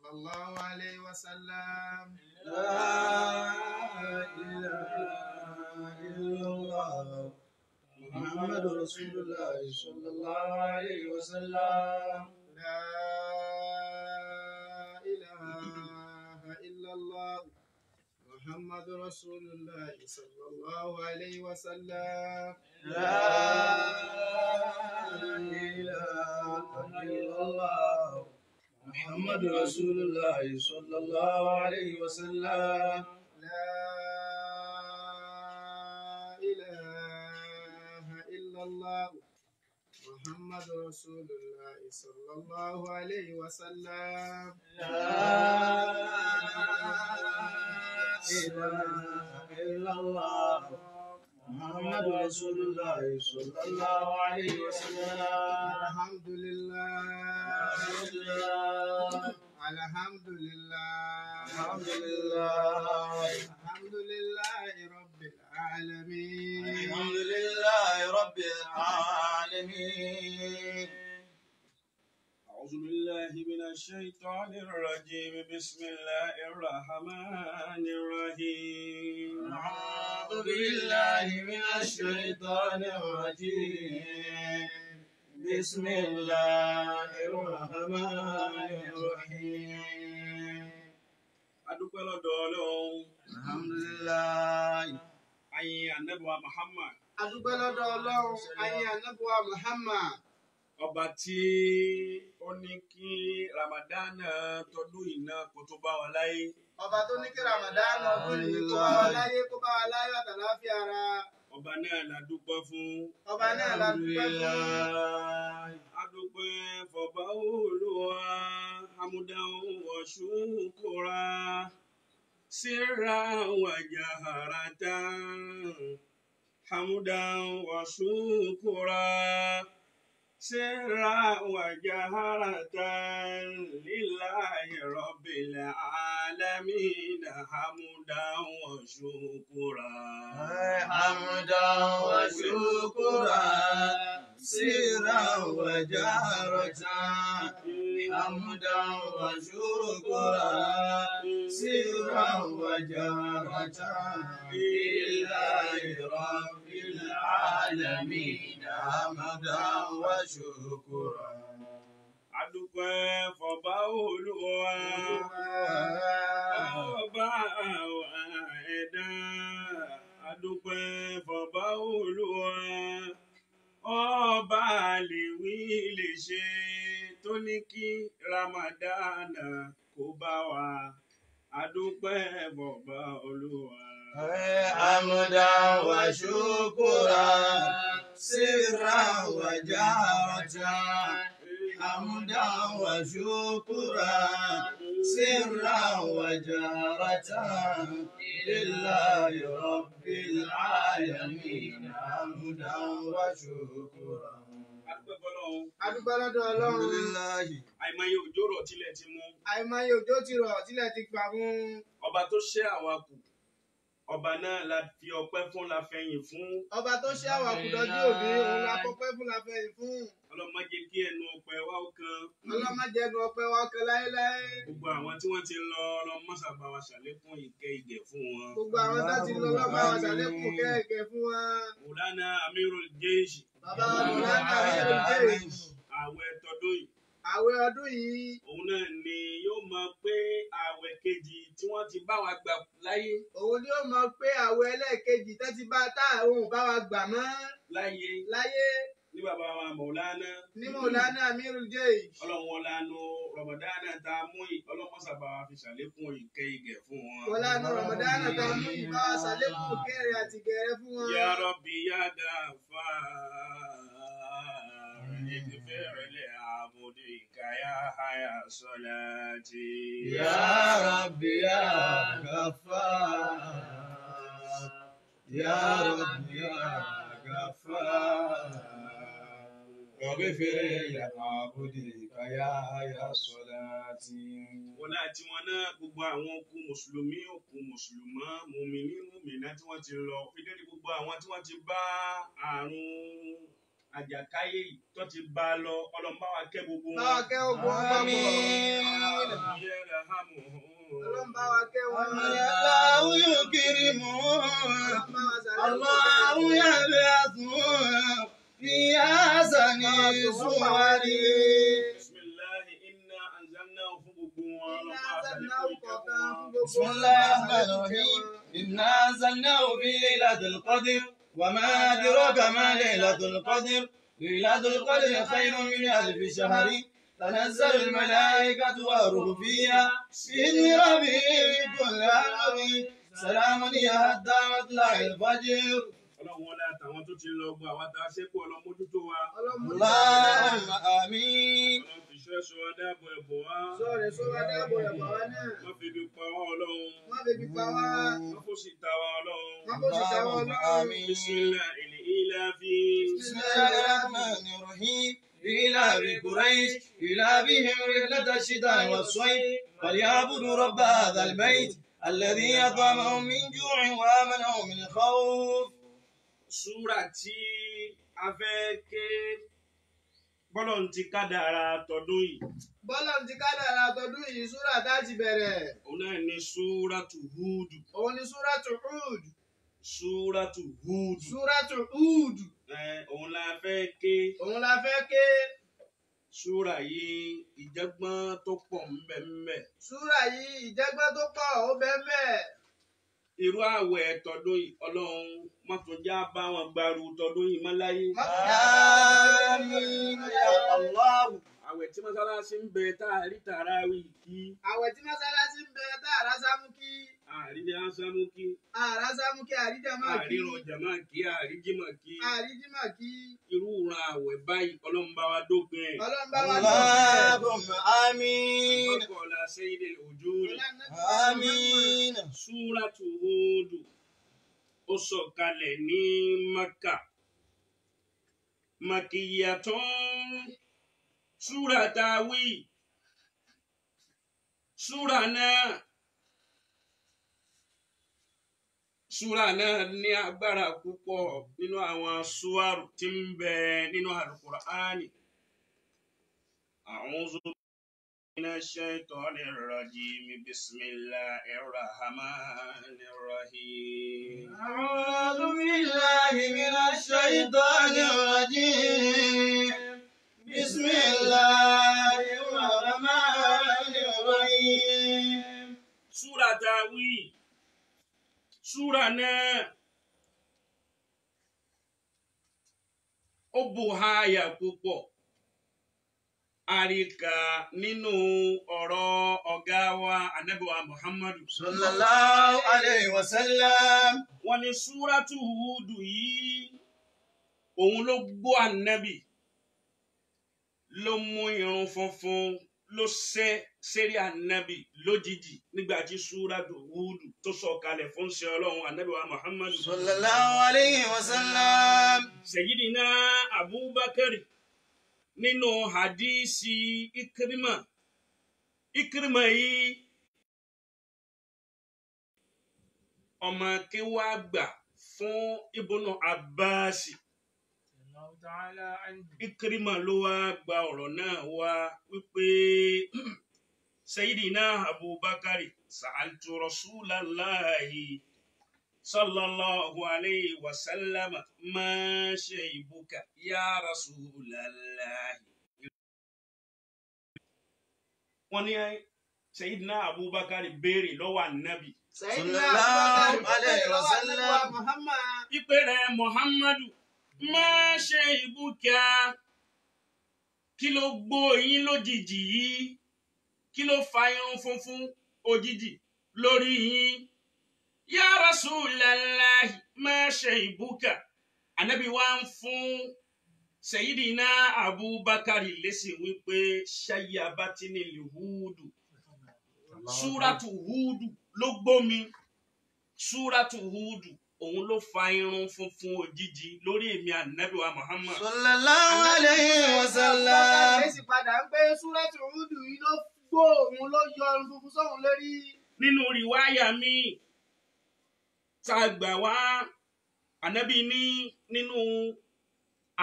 صلى الله عليه وسلم. لا إله إلا الله محمد رسول الله صلى الله عليه وسلم. لا إله إلا الله محمد رسول الله صلى الله عليه وسلم. لا إله إلا الله محمد رسول الله صلى الله عليه وسلم. لا إله إلا الله محمد رسول الله صلى الله عليه وسلم. لا إله إلا الله محمد رسول الله صلى الله عليه وسلم. الحمد لله الحمد لله الحمد لله الحمد لله رب العالمين. الحمد لله رب العالمين. أعوذ بالله من الشيطان الرجيم. بسم الله الرحمن الرحيم. أعوذ بالله من الشيطان الرجيم. بسم الله الرحمن الرحيم. adúpẹ́ lọ́dọ̀ Ọlọ́run. alhamdulilayi. ayin anabiwa Muhammad. adúpẹ́ lọ́dọ̀ Ọlọ́run ayé anabiwa Muhammad. ọba tí ó ní kí Ramadan tọdún yìí náà kó tó bá wa láyé. ọba tó ní kí Ramadan ọdún yìí kó bá wa láyé kó bá wa láyé àtàláfíà ara. ọba náà la dúpẹ́ fún. ọba náà la dúpẹ́ fún. adúpẹ́ fọba Olúwa hamdan wa shukura sirran wa jaharatan hamdan wa shukura sirran wa jaharatan lillahi rabbil alamin hamdan wa shukura hamdan wa shukura sirran wa jaharatan hamdan wa shukura sirran wa jaharatan lillahi rabbil alamin hamdan wa shukura. adúpẹ́ fọba Olúwa ọba ẹ̀dá. adúpẹ́ fọba Olúwa ọba lè wí lè ṣe tó ní kí Ramadan kó bá wa. adúpẹ́ fọba Olúwa. hamdan wa shukura sirran wa jaharatan hamdan wa shukura sirran wa jaharatan lillahi rabbil alamin hamdan wa shukura. adúpẹ́ lọ́dọ̀ Ọlọ́run. alhamdulilayi. àìmọye òjò rọ̀ tilẹ̀ ti mú. àìmọye òjò ti rọ̀ tilẹ̀ ti gbà mú. ọba tó ṣẹ́ àwa kù ọba náà la fi ọpẹ́ fún la fẹ̀yìn fún. ọba tó ṣẹ́ àwa kù dọjú òní òun la fọpẹ́ fún la fẹ̀yìn fún. ọlọ́mọ jẹ́ kí ẹnu ọpẹ́ wa ó kan. ọlọ́mọ jẹ́ ẹnu ọpẹ́ wa kan láéláé. gbogbo àwọn tí wọ́n ti lọ ọlọ́mọ sábà wa ṣàlékún ìkẹ́ ìgẹ̀ fún wọn. gbogbo àwọn tó ti lọ ọlọ́mọ wa ṣàlékún kẹ́ẹ̀kẹ́ fún wọn. Mùlánà Amirul Jaysh. bàbá Mùlánà Amirul Jaysh. àwẹ̀ tọdún yìí. àwẹ̀ ọdún yìí. òun náà ni yóò máa pé àwẹ̀ kejì tí wọ́n ti bá wa gbà láyé. òun ni yóò máa pé àwẹ̀ ẹlẹ́ẹ̀kejì tó ti bá táwọn ò bá wa gbà mọ́. láyé. ní bàbá wa Mùlánà. ní Mùlánà Amirul Jaysh. ọlọ́run wọn lánàá Ramadan tá a mú yìí ọlọ́mọ sábà wa fi ṣàlékún ìkẹ́ ìgẹ̀ fún wọn. wọ́n lánàá Ramadan tá a mú yìí bá wa ṣàlékún kẹ́rẹ̀ àti gẹ̀rẹ́ fún wọn. Ya Rabbi ya Ghaffar اغفر لعبدك يا حيا صلاتي. يا ربي يا غفار يا ربي يا غفار اغفر لعبدك يا حيا صلاتي. wọ́n láti wọn náà gbogbo àwọn òkú mùsùlùmí òkú mùsùlùmọ́ mùmíní mùmínà tí wọ́n ti lọ fídíò gbogbo àwọn tí wọ́n ti bá àrùn àjàkáyé tó ti bá a lọ ọlọ́mọba wa kẹ́ gbogbo wọn. báwa kẹ́ gbogbo wọn bá bọ̀. يا yarhamuhum. Ọlọ́run bá wa kẹ́ wọn. Allahu yukrimuhum. Allahu yab'athuhum fi ahsani suwari. Bismillahi inna anzalnahu fún gbogbo wọn. بسم الله الرحمن الرحيم إنا أنزلناه في ليلة القدر وما أدراك ما ليلة القدر ليلة القدر خير من ألف شهر تنزل الملائكة والروح فيها بإذن ربهم من كل أمر سلام هي حتى مطلع الفجر. Ọlọ́run wọlé àtàwọn tó ti lọ gbọ́ àwọn tá a ṣe kó ọlọ́mójútó wa. اللهم آمين. Ọlọ́run fi ṣọ́ ẹ̀ṣọ́ wa dáàbò ẹ̀bọ̀ wa. Sọ̀rọ̀ sọ́wọ́ dáàbò ẹ̀bọ̀ wa náà. Má fi ibi pa wá Ọlọ́run. Má bèbí pa wá. Má kó sì ta wá Ọlọ́run. Má kó sì ta wá اللهم Ọlọ́run. آمين. Bismillahil ilafi. بسم الله الرحمن الرحيم إلى قريش إلى بهم رحلة الشتاء والصيف فليعبدوا رب هذا البيت الذي أطعمهم من جوع وآمنهم من خوف. Súrà tí a fẹ́ ké bọ́lọ̀ ń ti kádàrá tọdún yìí. Bọ́lá ti kádàrá tọdún yìí súrà tá ti bẹ̀rẹ̀. Òun náà ni Súratu Húdù. Òun ni súràtù Húd. Súratu Húdù. Súràtù Húd. Òun la fẹ́ ké. Òun la fẹ́ ké. Súrà yìí ìjẹ́gbọ́n tó pọ̀ ńbẹ̀. Súrà yìí ìjẹ́gbọ́n tó pọ̀ ó bẹ́ẹ̀ bẹ́ẹ̀. Irú àwẹ̀ tọdún yìí Ọlọ́run má tún já bá wọn gbaru tọdún yìí mọ́ láyé. آمين يا الله. Àwẹ̀ tí mọ́sálásí ń bẹ tá a rí tàràwì kí. Àwẹ̀ tí mọ́sálásí ń bẹ tá àrá sámú kí. Àrídé ásámú kí. Àrá sámú kí àríjàmá kí. Àrírun jàmá kí. Àríjímọ̀ kí. Àríjímà kí. Irú ìran àwẹ̀ báyìí Ọlọ́run bá wa dópin ẹ̀. Ọlọ́run bá wa lọ́wọ́. اللهم آمين. Àkọ́kọ̀ọ́lá Sayyidil Wujud. آمين. Súratu Húdù ó sọ̀kalẹ̀ ní Mákà. Makiyatun súrà táwí. Súrà náà ní agbára púpọ̀ nínú àwọn súwárù tí ń bẹ nínú Al-Qur'ani. A'udhu من الشيطان الرجيم بسم الله الرحمن الرحيم أعوذ بالله من الشيطان الرجيم بسم الله الرحمن الرحيم. Súrà táwí súrà náà ó bùháyà púpọ̀. Àríkà nínú ọ̀rọ̀ ọ̀gá wa Ànábì wa Muhammadu. Sallallahu alayhi wa sallam. Wọ́n ní Súratu Húdù yìí, òun ló gbọ́ Ànábì, ló mú irun funfun, ló ṣẹ́ sérí Ànábì lójijì nígbà tí Súratu Húdù tó sọ̀kalẹ̀ fún ṣe Ọlọ́run Ànábì wa Muhammadu. Sallallahu alayhi wa sallam. Sayyidina Abubakar nínú hadisi Ikrima yìí ọmọ kéwà gbà fún Ibnu Abbasi. Ikrima ló wá gba ọ̀rọ̀ náà wá wípé Sayyidina Abubakar sa'altu Rasulallahi sallallahu alayhi wa sallam ma shaybuka ya Rasulallahi. Wọ́n ní Sayyidina Abubakar béèrè lọ́wọ́ Ànábì. Sallallahu alayhi wa sallam. Ìpè rẹ̀ Muhammadu ma shaybuka, kí ló gbó yín lójijì yìí, kí ló fa irun funfun òjijì lórí yín. Ya Rasulallahi ma shaybuka. Ànábì wá ń fún Sayyidina Abubakar lésì wípé shayyabatinil Húdù. Súratu Húdù ló gbómi. Súratu Húdù òun ló fa irun funfun òjijì lórí èmi Ànábì wa Muhammad. Sallallahu alayhi wa sallam. Èsì padà ń pé Súratu Húdù yìí ló gbó òun ló yọ irun funfun sóhun lórí. Nínú rìwáyà mi tá a gbà wá, Ànábì ní nínú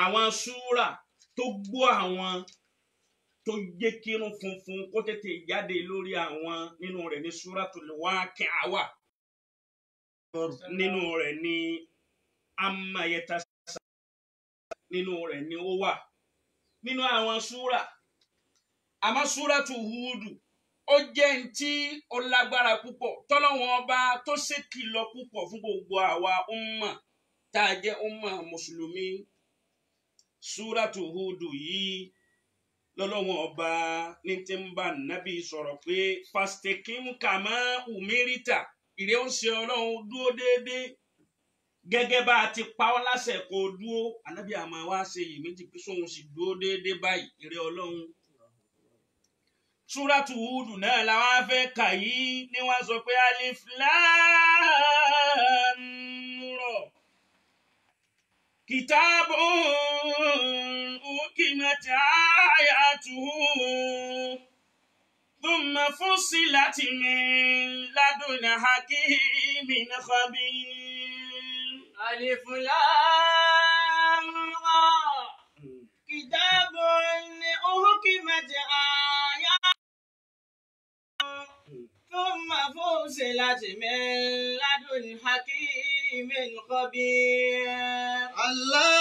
àwọn súrà tó gbó àwọn tó jẹ́ kírun funfun kó tètè jáde lórí àwọn nínú rẹ̀ ní Suratul Waqi'a wà nínú rẹ̀ ní Amma yatasa'alun nínú rẹ̀ ní ó wà nínú àwọn súrà àmọ́ Suratu Hudu ó jẹ́ ń tí ó lágbára púpọ̀ tọ́lọ́wọ́n ọba tó ṣèkìlọ̀ púpọ̀ fún gbogbo àwa umma tá a jẹ́ umma mùsùlùmí Suratu Hudu yìí lọ́lọ́wọ́n ọba ní tí ń bá nábì sọ̀rọ̀ pé fastakim kama umirita ìrẹ́ ó ṣe ọlọ́run dúró déédéé gẹ́gẹ́ bá a ti pa ọ́ láṣẹ kó dúró ànábì àmọ́ wá ṣe iyèméjì pé sóun sì dúró déédéé báyìí ìrẹ́ ọlọ́run. Suratu Hudu náà làwọn fẹ́ kà yìí ni wọ́n sọ pé Alif Lam Ra Kitabun ukimat ayatuhu thumma fussilat min ladun hakimin khabir. Alif Lam Ra Kitabun ukimat ثم فصلت من لدن حكيم خبير ألا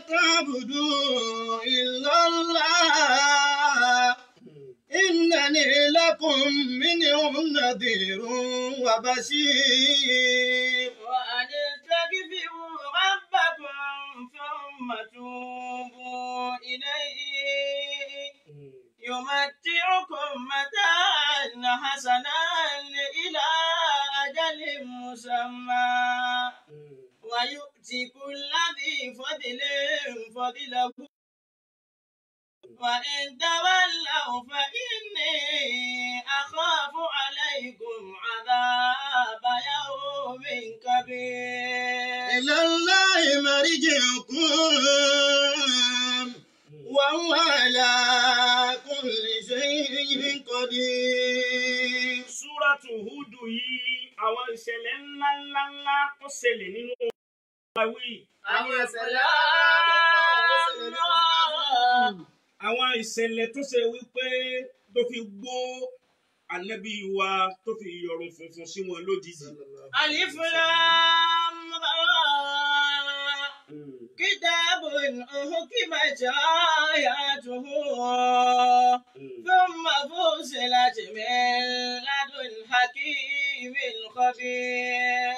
تعبدوا إلا الله إنني لكم منه نذير وبشير وأن استغفروا ربكم ثم توبوا إليه يمتعكم متاعا حسنا إلى أجل مسمى ويؤتي كل ذي فضل فضله وإن تولوا فإني أخاف عليكم عذاب يوم كبير إلى الله مرجعكم وهو على كل شيء قدير. Suratu Hudu yìí àwọn ìṣẹ̀lẹ̀ ńláńláńlá tó ṣẹlẹ̀ nínú àwí. Àwọn ìṣẹ̀lẹ̀ tó ṣe wípé tó fi gbó ànábì wa tó fi yọrùn funfun sí wọn lójijì. Alif Lam Ra Kitabun uhkimat ayatuhu thumma fussilat min ladun hakimin khabir.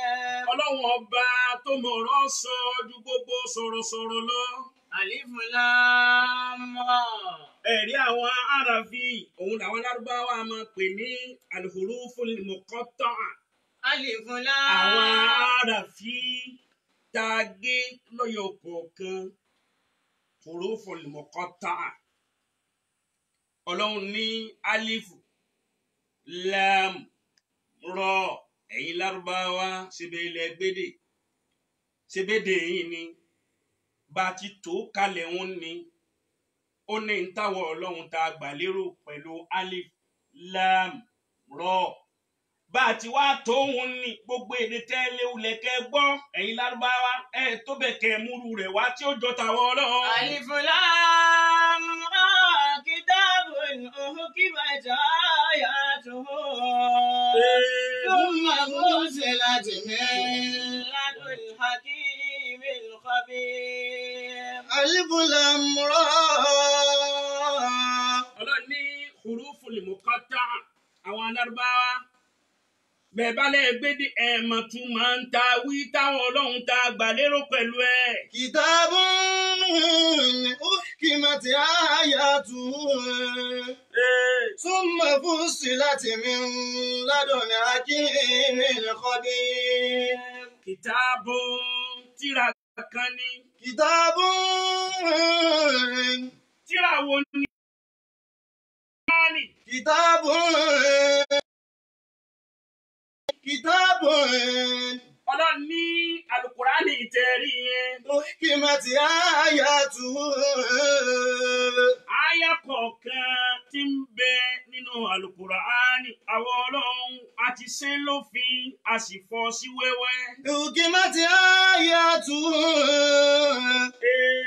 Ọlọ́run ọba tó mọ̀rọ̀ sọ ju gbogbo sọ̀rọ̀sọ̀rọ̀ lọ. Alif Lam Ra. Ẹ̀rí àwọn àràfí òun làwọn lárúbáwá máa pè ní al-huruful muqatta'a. Alif Lam. Àwọn àràfí tá a gé lọ́yọ̀ kọ̀ọ̀kan huruful muqatta'a. Ọlọ́run ní alifu lam ra ẹ̀yin lárúbáwá ṣebí ilẹ̀ gbédè ṣebédè yìí ni bá ti tó kalẹ̀ wọn ni ó ní ń táwọ̀ ọlọ́run tá a gbà lérò pẹ̀lú alif lam ra bá a ti wá tó wọn ni gbogbo èdè tẹ́lẹ̀ ulẹ̀kẹ́ gbọ́ ẹ̀yin lárúbáwá ẹ̀ tó bẹ̀ kẹ́ múru rẹ̀ wá tí ó jọ tàwọn ọlọ́run. Alif Lam Ra Kitabun uhkimat ayatuhu thumma fussilat min ladun hakimin khabir. Alif Lam Ra. Ọlọ́run ní huruful muqatta'a àwọn lárúbáwá bẹ́ẹ̀ bá lẹ́ẹ̀ gbé dé ẹ̀ẹ̀mọ̀ tún máa ń ta wí táwọn ọlọ́run ta gbà lérò pẹ̀lú ẹ̀. Kitabun uhkimat ayatuhu thumma fussilat min ladun hakimin khabir. Kitabun tírà kan ní. Kitabun. Tírà wo ni? Kitabun. Ọlọ́run ní Al-Qur'ani ìtẹ̀rí yẹn. Uhkimat ayatuhu. Àyá kọ̀ọ̀kan tí ń bẹ nínú nínú Al-Qur'ani àwọn ọlọ́run a ti ṣe lófin a sì fọ́ sí wẹ́wẹ́. حكمت آياته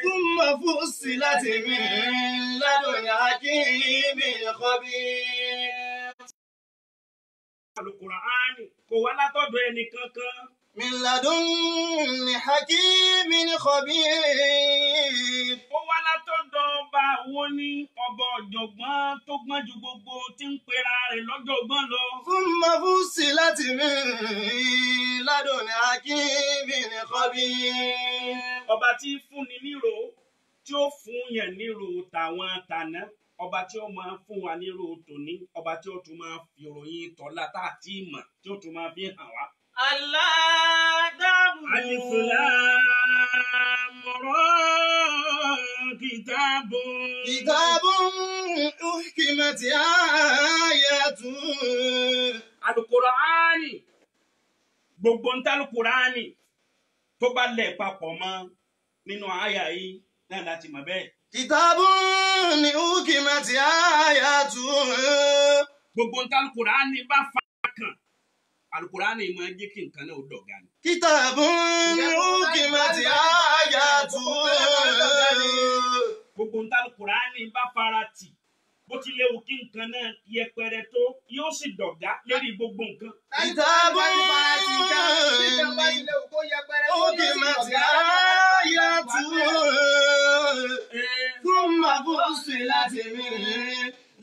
ثم فصلت من لدن حكيم خبير. Al-Qur'ani kò wá látọ̀dọ̀ ẹnì kankan. من لدن حكيم خبير. Ó wá látọ̀dọ̀ ọba wo ni ọba ọ̀jọ̀gbọ́n tó gbọ́n ju gbogbo tí ń pera rẹ̀ lọ́jọ̀gbọ́n lọ. ثم فصلت من لدن حكيم خبير. Ọba tí fúnni nírò tí ó fún yẹn nírò tàwọn tàná ọba tí ó máa fún wa nírò tòní ọba tí ó tún máa fi ìròyìn tọ́lá tá a ti mọ̀ tí ó tún máa fi hàn wá. Allah dàbò. Alif Lam Ra kitabun. Kitabun uhkimat ayatuhu. Al-Qur'ani gbogbo ń Al-Qur'ani tó bá lẹ̀ papọ̀ mọ́ nínú àyà yìí náà láti mọ̀ bẹ́ẹ̀. Kitabun uhkimat ayatuhu. Gbogbo ń Al-Qur'ani bá fa kan Al-Qur'ani máa jẹ́ kí nǹkan náà ó dọ̀gá ni. Kitabun uhkimat ayatuhu. Gbogbo ń Al-Qur'ani bá fara tì bó ti léwu kí nǹkan náà yẹpẹrẹ tó yóò sì dọ̀gá lórí gbogbo nǹkan. Kitabun uhkimat ayatuhu. Thumma fussilat min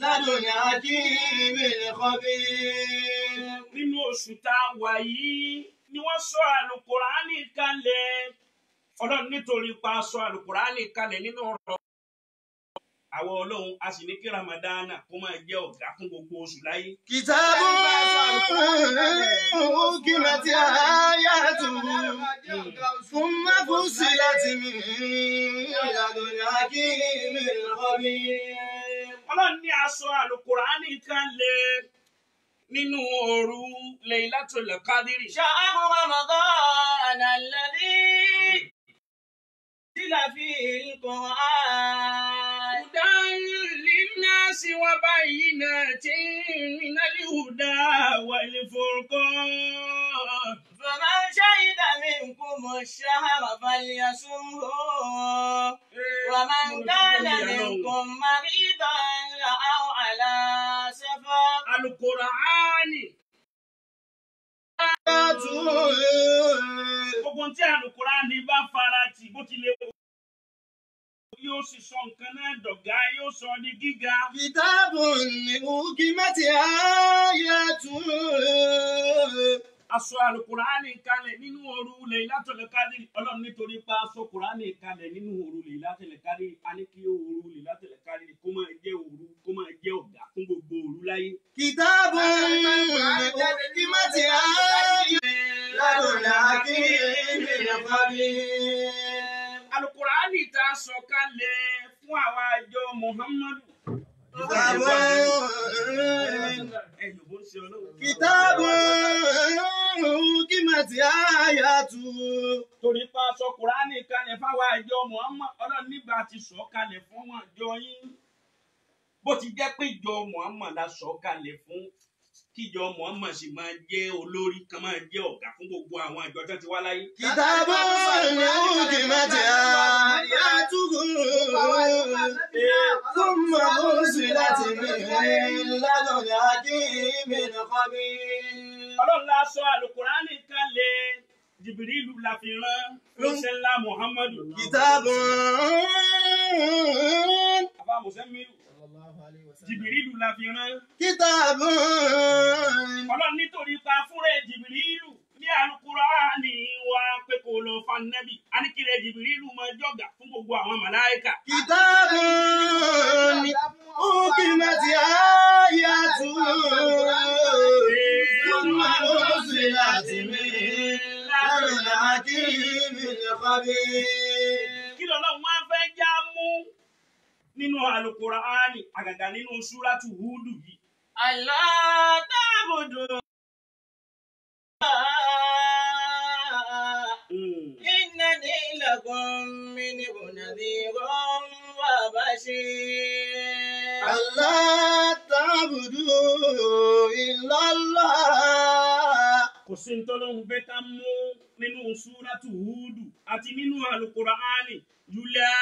ladun hakimin khabir. Nínú oṣù tá a wà yìí ni wọ́n sọ Al-Qur'ani kalẹ̀. Ọlọ́run nítorí pa sọ Al-Qur'ani kalẹ̀ nínú ọ̀rọ̀. Àwọn Ọlọ́run a sì ní kí Ramadana kó máa jẹ́ ọ̀gá fún gbogbo oṣù láyé. Kitabun uhkimat ayatuhu. Thumma fussilat min ladun hakimin khabir. Ọlọ́run ní a sọ Al-Qur'ani kalẹ̀ nínú òru Laylatul Qadri. شهر رمضان الذي أنزل فيه القرآن هدى للناس وبينات من الهدى والفرقان. فمن شهد منكم الشهر فليصمه ومن كان منكم مريضا أو على سفر. Al-Qur'ani. Gbogbo tí Al-Qur'ani bá farati bó ti lè wò yóò sì sọ nǹkan náà dọ̀gá yóò sọ ní gíga. Kitabun uhkimat ayatuhu. Aṣọ Al-Qur'ani kalẹ̀ nínú òru Laylatul Qadri. Ọlọ́run nítorí pa aṣọ Qur'ani kalẹ̀ nínú òru Laylatul Qadri. A ní kí òru Laylatul Qadri kó máa jẹ́ òru kó máa jẹ́ ọ̀gá fún gbogbo òru láyé. Kitabun uhkimat ayatuhu. Ladun hakimin khabir. Al-Qur'ani tá a sọ kalẹ̀ fún àwa àjọ Muhammadu. Kitabun uhkimat ayatuhu. Torí pa aṣọ Kùránì kalẹ̀ fáwọn àjọ Muhammad Ọlọ́run nígbà tí sọ kalẹ̀ fún wọn àjọ yín. Bó ti jẹ́ pé ìjọ Muhammad la sọ kalẹ̀ fún kíjọ Muhammad sì máa jẹ́ olórí kan máa jẹ́ ọ̀gá fún gbogbo àwọn àjọ tó ti wá láyé. Kitabun uhkimat ayatuhu. Thumma fussilat min ladun hakimin khabir. Ọlọ́run la sọ Al-Qur'ani kalẹ̀ Jìbìrìlù la fi rán ránṣẹ́ ńlá Muhammadu. Kitabun. Àbá Mùsẹ́mílù. Jìbìrìlù la fi rán. Kitabun. Ọlọ́run nítorí pa fúnrẹ́ Jìbìrìlù ní Al-Qur'ani wa pé kò lọ fa nẹ́bì. A ní kílẹ̀ Jìbìrìlù máa jọ̀gà fún gbogbo àwọn màláíkà. Kitabun uhkimat ayatuhu. Thumma fussilat min ladun hakimin khabir. Kí lọ́lọ́run wá fẹ́ já mú nínú Al-Qur'ani àgàgà nínú Súrátù Húdù yìí. Allah ta'budu. Innani lakum minhu nadhirun wa bashir. Allah ta'budu. تعبدوا إلا الله. Kò sí ntọ́lọ́hún fẹ́ ká mú nínú súrátù Húdù àti nínú àlùkùránì. La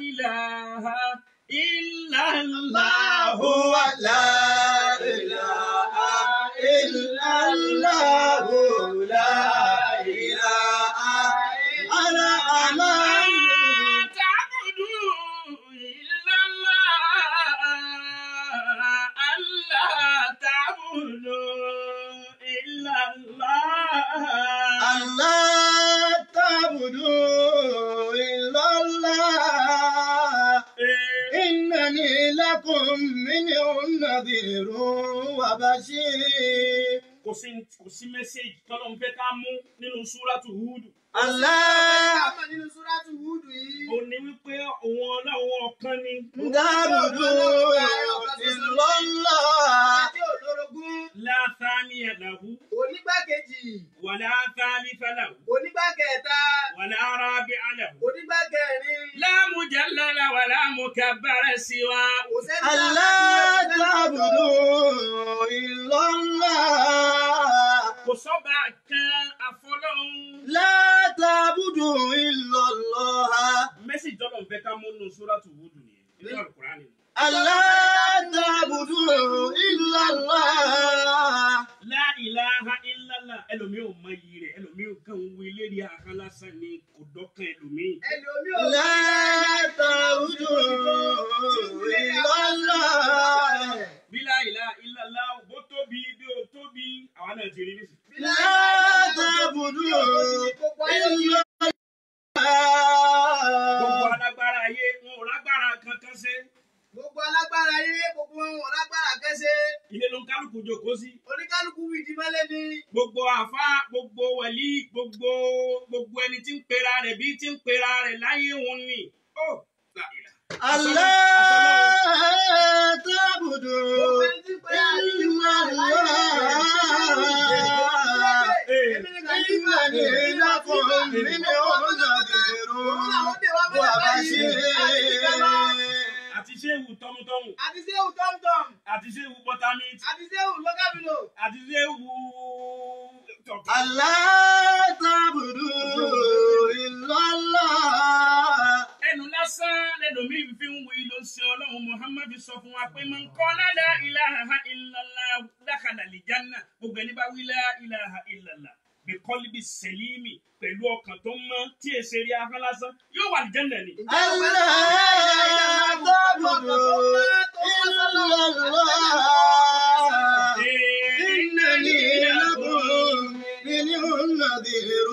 ilaha illallah. هو لا إله إلا الله لا إله إلا الله. تعبدوا إلا الله ألا تعبدوا إلا الله الله تعبدوا إلا الله إنني لكم منه نذير وبشير. kò sí mẹ́sẹ̀gì tọ́lọ́hún fẹ́ ká mú nínú súrátù Húdù. Allah nínú súrátù Húdù yìí. ó ní wípé òun ọlọ́run ọ̀kan ni. تعبدوا إلا الله. Àti olórogún. La thaniya lahu Onígbàkejì. wala thalitha lahu Onígbàkẹta. wala rabi'a lahu Onígbàkẹrin. la mujallala wala mukabbara siwa. Kò sẹ́ni Allah تعبدوا إلا الله. kò sọ́ba kan àfọlọ́hún. لا تعبدوا إلا الله. mẹ́sẹ̀gì tọ́lọ́hún fẹ́ ká mú nínú súrátù Húdù nìyẹn nínú Al-Qur'ani. Allah تعبدوا إلا الله. La ilaha illallah ẹlòmíì ò mọ iyì rẹ̀ ẹlòmíì ò kàn ń wí lérí ahọ́n lásán ni kò dọ́kan ẹlòmíì. ẹlòmíì ò لا تعبدوا إلا الله. bí la ilaha illallah bó tóbi bí ó tóbi àwa náà ti rí nísìnyí. لا تعبدوا إلا gbogbo الله. alágbára ayé wọn ò lágbára kankan ṣe. Gbogbo alágbára ayé, gbogbo wọn lágbára kẹsẹ̀. ilé ló ń kálukú jókòó sí. Oníkálukú fìdí mọ́lẹ̀ ni. gbogbo àfa gbogbo wàlí gbogbo ẹni tí ń pera rẹ̀ bí tí ń pera rẹ̀ láyé wọn ni. ó la ilaha. Allah تعبدوا إلا الله. إنني لكم منه نذير وبشير. àti ṣéwù tọmútọmù Àti séwù tọ́mtọ́m. àti ṣéwù bọ́támít Àti séwù lọ́gàbìlò. àti ṣéwù tọ̀kọ̀. Allah تعبدوا إلا الله. ẹnu lásán lẹ́lòmíì fi ń wí ló ṣe ọlọ́run Muhammad sọ fún wa pé man qala la ilaha illallah dakhala al-janna gbogbo ẹni bá wí la ilaha illallah bi qalbi salimi pẹ̀lú ọkàn tó mọ́ tí èsè rí ahọ́n lásán yóò wà al-janna ni. Allah تعبدوا إلا الله. إنني لكم منه نذير.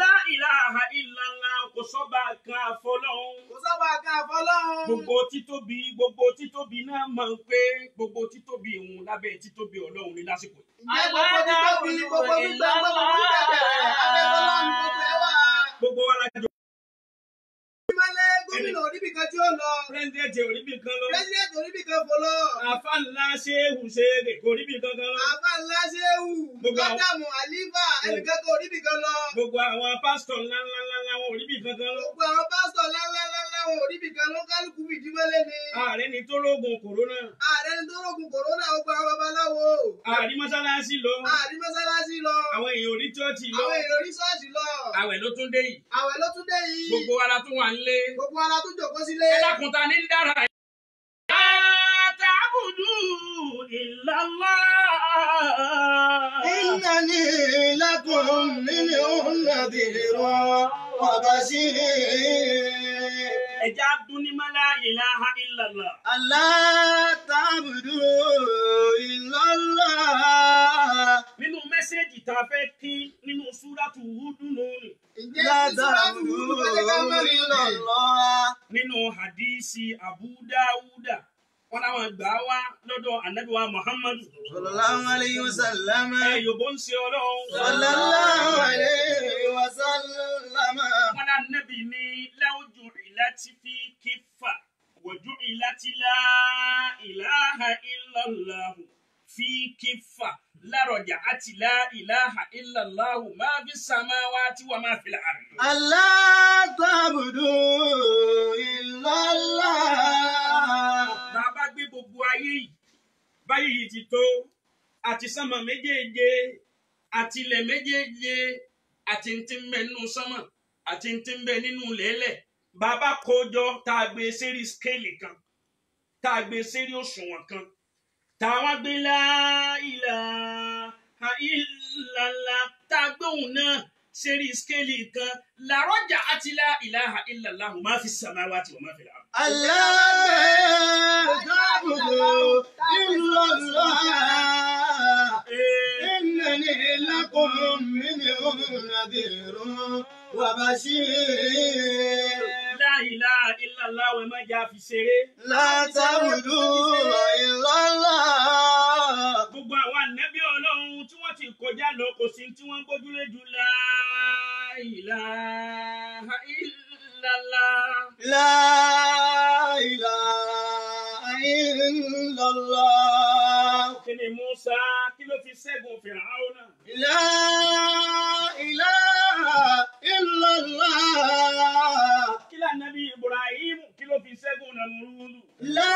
La ilaha illallah kò sọ́ba kan àfọlọ́hún. Kò sábà ká fọlọ́run. gbogbo títóbi náà máa ń pé gbogbo títóbi òun lábẹ́ títóbi ọlọ́run ní lásìkò yìí. Ǹjẹ́ gbogbo títóbi gbogbo gbígbà gbogbo gbígbàgbẹ́ abẹ́ fọlọ́run gbogbo ẹ wà. gbogbo wa la jọ. Ìmọ̀lẹ́ gómìnà oníbì kan tí ó lọ. pírẹsidẹ̀ntì ò rí bí kan lọ. Pírẹ́sidẹ̀ntì oníbì kan fò lọ. àfa ńlá ṣéhù ṣeré kò rí bí kankan lọ. Àbá ńlá ṣéwù. Gbogbo àwọn- Gọ́dàmù àlífà ẹnìkan kan oníbì kan lọ. gbogbo àwọn pásítọ̀ ńlá wọn ò rí bí kankan lọ. Gbogbo àwọn pásítọ̀ ńláńláńlá wọn oníbì kan ló kálukú fìdí mọ́lẹ̀ ni. ààrẹ ni tó lóògùn kòrónà. Ààrẹ ni tó rògùn kòrónà ó gba babaláwo. ààrí mọ́sálásí lọ. Ààrí mọ́sálásí lọ. àwọn èèyàn ò rí chọ́ọ̀chì lọ. Àwọn èrò orí ṣọ́ọ̀ṣì lọ. àwẹ̀ ló tún dé yìí. Àwẹ̀ ló tún dé yìí. gbogbo wa la tún wà ń lé. Gbogbo ara tún jòkó sílé. ẹ dákun ta ní ń dára yìí. ta'budu illa Allah. إنني لكم منه نذير وبشير. ẹja dún ní mọ́ la ilaha illallah. Allah تعبدوا إلا الله. nínú mẹ́sẹ̀gì tá a fẹ́ kí nínú súrátù Húdù lónìí. Ǹjẹ́ لا tí Súrátù Húdù تعبدوا fẹ́ jẹ́ ká mọ̀ rí إلا rẹ̀? الله. nínú hadisi Abu Dawuda wọn làwọn gbà wá lọ́dọ̀ Ànábì wa Muhammadu. صلى الله عليه وسلم. yòbó ń ṣe ọlọ́run. صلى الله عليه وسلم. wọn lá Nábì ní law ju'ilati fi kiffa wa ju'ilati la ilaha illallah fi kifa laraja'at la ilaha illallah ma fi samawati wa ma fil ardi. Allah ta'budu illallah. Bàbá gbé gbogbo ayé yìí báyìí yìí ti tó àti sánmà méjèèje àti ilẹ̀ méjèèje àti ntí ń bẹ nínú sánmà àti ntí ń bẹ nínú lẹ́lẹ̀. Bàbá kójọ tá a gbé sérí skéèlì kan tá a gbé sérí òṣùwọ̀n kan tá a wá gbé la ilaha illallah tá a gbé òun náà sérí skéèlì kan laraja'at la ilaha illallah ma fi samawati wa ma fil ardi. Allah ta'budu illallah. Innani lakum minhu nadhirun wa bashir. La ilaha illallah wa ma jà fi ṣeré. La ta'budu illallah. Gbogbo àwọn ànábì Ọlọ́run tí wọ́n ti kọjá lọ kò sí tí wọ́n gbójúlé jù la ilaha illallah. La ilaha illallah. Kí ni Musa kí ló fi ṣẹ́gun Fìràhónà? La ilaha illallah. Kí ni ànábì Ibrahim kí ló fi ṣẹ́gun Nàmúrúdù? La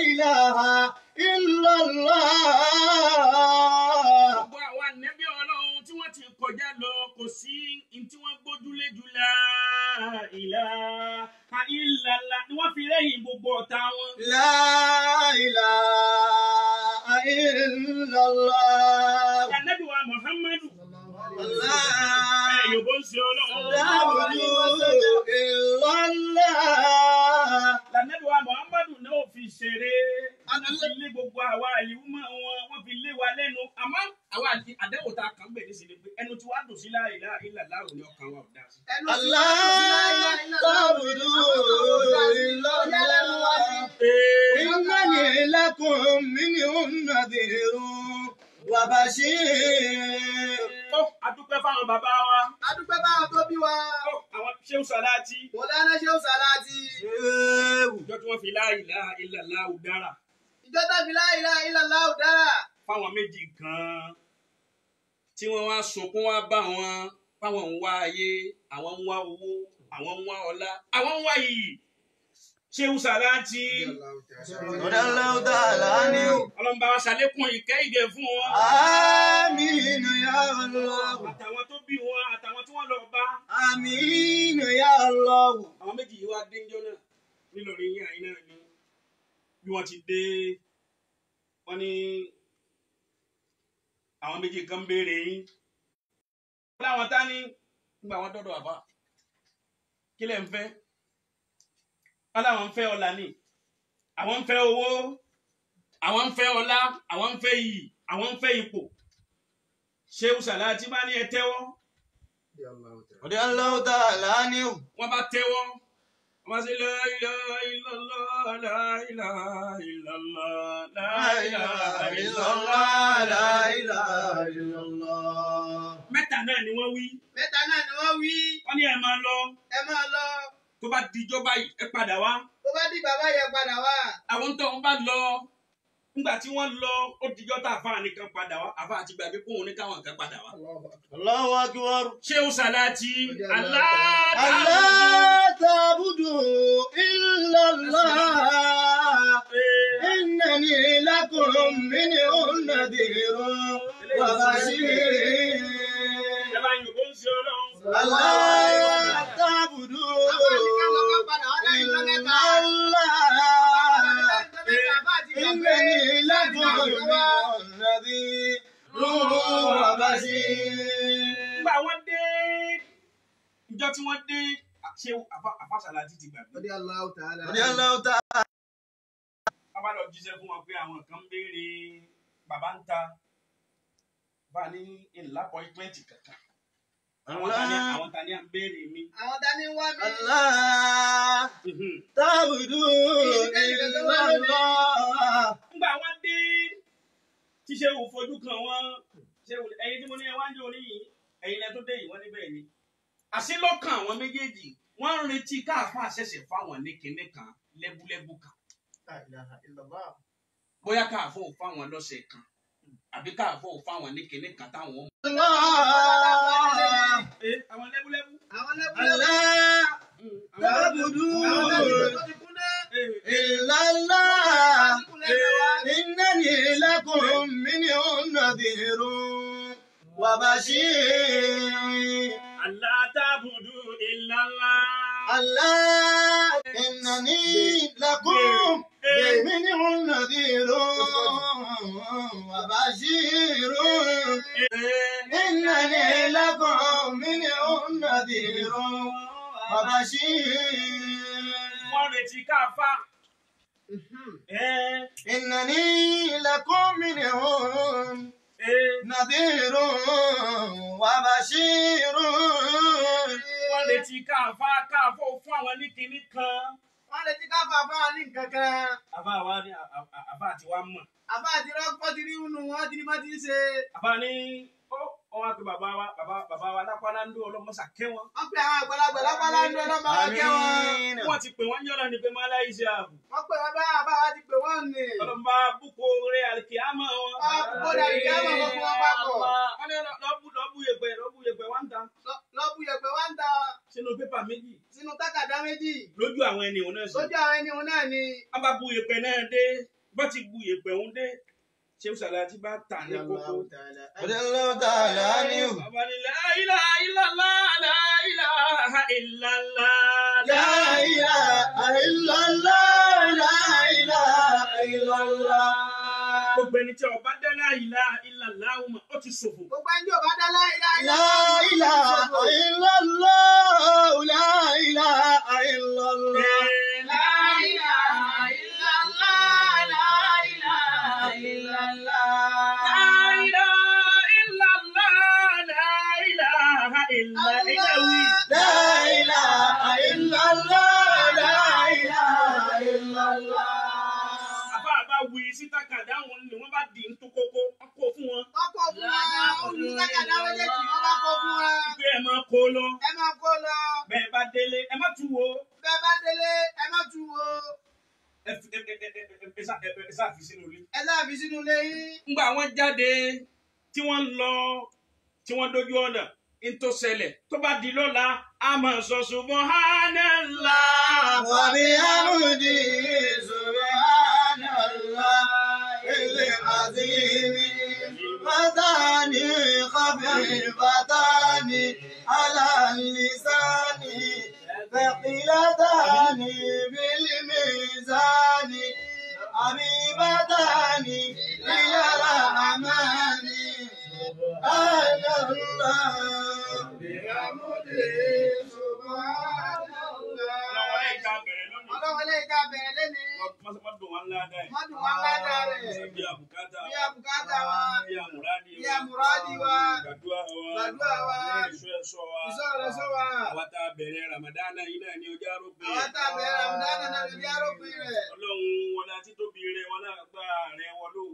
ilaha illallah. Gbogbo àwọn ànábì Ọlọ́run tí wọ́n ti kọjá lọ kò sí tí wọ́n gbójúlé jù la ilaha illallah ni wọ́n fi rẹ́yìn gbogbo ọ̀tá wọn. La ilaha illallah. Ànábì wa Muhammadu. Allah Yorùbá ń ṣe Ọlọ́run. ta'budu illallah. Ànábì wa Muhammadu náà fi ṣeré. Wọ́n fi lé gbogbo àwa àlìhùmọ̀ wọn, wọ́n fi lé wa lẹ́nu. Àmọ́ àwa àti àdéhùn tá a kàn bẹ̀ ní sinmi pé ẹnu tí wàá dùn sí la ilaha illallah ni ọkàn wa ò dá sí. Allah ta'budu illallah. Innani lakum minhu nadhirun wa bashir. Ó adúpẹ́ fáwọn bàbá wa. Adúpẹ́ báwọn tó bí wa. Ó àwọn Ṣéhù Sàláàtì. Mọ̀lánà Ṣéhù Sàláàtì. Ìjọ tí wọ́n fi la ilaha illallah ò dára. Ìjọ tá fi la ilaha illallah ò dára. Fáwọn méjì kan tí wọ́n wá sunkún wá bá wọn fáwọn ń wá ayé, àwọn ń wá owó, àwọn ń wá ọlá, àwọn ń wá iyì. Ṣéhù Sàláàtì. Radiyallahu ta'ala anhu. Ọlọ́run bá wa ṣàlékún ìkẹ́ ìgẹ̀ fún wọn. Àmín ya Allah. Àtàwọn tó bí wọn, àtàwọn tí wọ́n lọ bá. Àmín ya Allah. Àwọn méjì yìí wá dé ńjọ́ náà nílòrí yín àyín náà ni bí wọ́n ti dé wọ́n ní àwọn méjì kan béèrè yín. Wọ́n láwọn tá ní nígbà wọn dọ́dọ̀ àbá. Kí lẹ̀ ń fẹ́? Wọ́n láwọn ń fẹ́ ọlá ni. Àwọn ń fẹ́ owó. Àwọn ń fẹ́ ọlá. Àwọn ń fẹ́ iyì. Àwọn ń fẹ́ ipò. Ṣéhù Sàláàtì bá ní ẹ tẹ́wọ́. Radiyallahu ta'ala anhu. Wọ́n bá tẹ́wọ́. Wọ́n sì la ilaha illallah, la ilaha illallah, la ilaha illallah, La ilaha illallah. Mẹ́ta náà ni wọ́n wí. Mẹ́ta náà ni wọ́n wí. Wọ́n ní ẹ máa lọ. Ẹ máa lọ. Tó bá dijọ́ báyìí ẹ padà wá. Tó bá di bàbá yẹn padà wá. Àwọn tó ń bá lọ. Nígbà tí wọ́n lọ ó dijọ́ tá àfáà nìkan padà wá. Àfáà àti gbàgbé kóhun ní káwọn kan padà wá. Allahu akbar. Ṣéhù Sàláàtì. Allah ta'budu illallah. Innani lakum minhu nadhirun wa bashir. Ẹ bá Yorùbá ń ṣe Ọlọ́run. Allah ta'budu illallah. Innani lakum minhu nadhirun wa bashir. Nígbà wọ́n dé ìjọ tí wọ́n dé ṣé àfáà Sàláàtì ti gbàgbé. Radiyallahu ta'ala. Radiyallahu ta'ala. Wọ́n bá lọ jíṣẹ́ fún wọn pé àwọn kan ń béèrè bàbá ń ta bá ní ìlápọ̀ ìpẹ́ǹtì kankan. Àwọn tani à ń béèrè mi. Àwọn tani wá mi. Allah ta'budu illallah. Nígbà wọ́n dé tí Ṣéhù fojú kan wọ́n Ṣéhù ẹ̀yin tí mo ní ẹ wá ń jẹ́ oníyìn ẹ̀yin lẹ tó dé yìí wọ́n níbẹ̀ ni. Àṣé lọ́kàn àwọn méjèèjì wọ́n ń retí káàfáà ṣẹ̀ṣẹ̀ fáwọn ní kinní kan lẹ́búlẹ́bú kan. La ilaha illallah. Bóyá káàfáà ò fáwọn lọ́sẹ̀ kan àbí káàfọ́ fáwọn ní kinní kan táwọn. àwọn lẹ́búlẹ́bú. àwọn lẹ́búlẹ́bú. إلا الله إنني لكم منه نذير وبشير ألا تعبدوا إلا الله الله إنني لكم منه نذير وبشير إنني لكم منه نذير وبشير wọ́n retí káfá. إنني لكم منهم نذير وبشير. wọ́n retí káfá káfó fún àwọn ní kinní kan. wọ́n retí káfá fún àwọn ní nǹkan kan. àbá àti wa mọ̀. àbá àti rọ́pọ̀ ti rí inú wọn ti ní bá ti ń ṣe. àbá ní wọ́n wá pé bàbá wa lápálá ń dó ọlọ́mọṣà kẹ́ wọn. wọ́n pe àwọn àgbàlagbà lápálá ń dó ọlọ́mọṣà kẹ́ wọn. wọ́n ti pè wọ́n yọ̀rọ̀ ni pé máa láyé iṣẹ́ ààbò. wọ́n pè wọ́n bá àbá wa ti pè wọ́n ni. ọlọ́mọba búkọ rẹ̀ àlìkìyámọ̀ wọn. búkọ rẹ̀ àlìkìyámọ̀ wọn fún wọn papọ̀. wọ́n ní lọ́bù yẹ̀pẹ̀ wá ń ta. lọ́bù yẹ̀pẹ̀ wá ń ta. sínú pépà méjì. sínú tákàdá méjì. lójú àwọn ẹni òun náà sí. lójú àwọn ẹni òun náà ni. wọ́n bá bu yẹ̀pẹ̀ náà dé bá ti bu yẹ̀pẹ̀ òun dé. Sheikh Salati bá tà ní kókó. Radiyallahu ta'ala anhu. La ilaha illallah, la ilaha illallah. La ilaha illallah, la ilaha illallah. Gbogbo ẹni tí ó bá dá la ilaha illallah mọ̀, ó ti ṣòfò. Gbogbo ẹni tí ó bá dá la ilaha illallah, la ilaha illallah. La ilaha illallah, sí tákàdá wọn ni wọ́n bá dì í tó kókó wọ́n kó fún wọn. wọ́n kó fún wọn olùsítákàdá méjèèjì wọ́n bá kó fún wọn. pé ẹ máa kó lọ. ẹ máa kó lọ. bẹ́ẹ̀ bá délé ẹ má tú wo. bẹ́ẹ̀ bá délé ẹ má tú wo. ẹ sá fi sínú ilé. ẹ sá fi sínú ilé yín. ńgbà wọ́n jáde tí wọ́n ń lọ tí wọ́n dójú ọ̀nà tó ṣẹlẹ̀ tó bá di lọ́la a máa sọ subhanallah wa bihamdihi subhanallah al-azim fatani khafifatani ala lisani thaqilatani bil mizani habibatani ila rahmani subhanallah Ọlọ́run ilé ìta bẹ̀rẹ̀ lẹ́ni. Mọ́dún wọn ládàá ẹ̀. Mọ́dún wọn ládàá rẹ̀. Bí àbùkátà wa. Bí àbùkátà wa. Bí àmúrádì wa. Bí àmúrádì wa. Gbàdúrà wa. Gbàdúrà wa. Ìṣọ́ wa. Ìṣọ́ rẹ̀ sọ wa. Àwa tá a bẹ̀rẹ̀ Ramadana yìí náà ni ojú àròpin. Àwa tá a bẹ̀rẹ̀ Ramadana náà ni ojú àròpin rẹ̀. Ọlọ́run wọlé àti tóbi rẹ̀ wọlé àgbà rẹ̀ wọlé.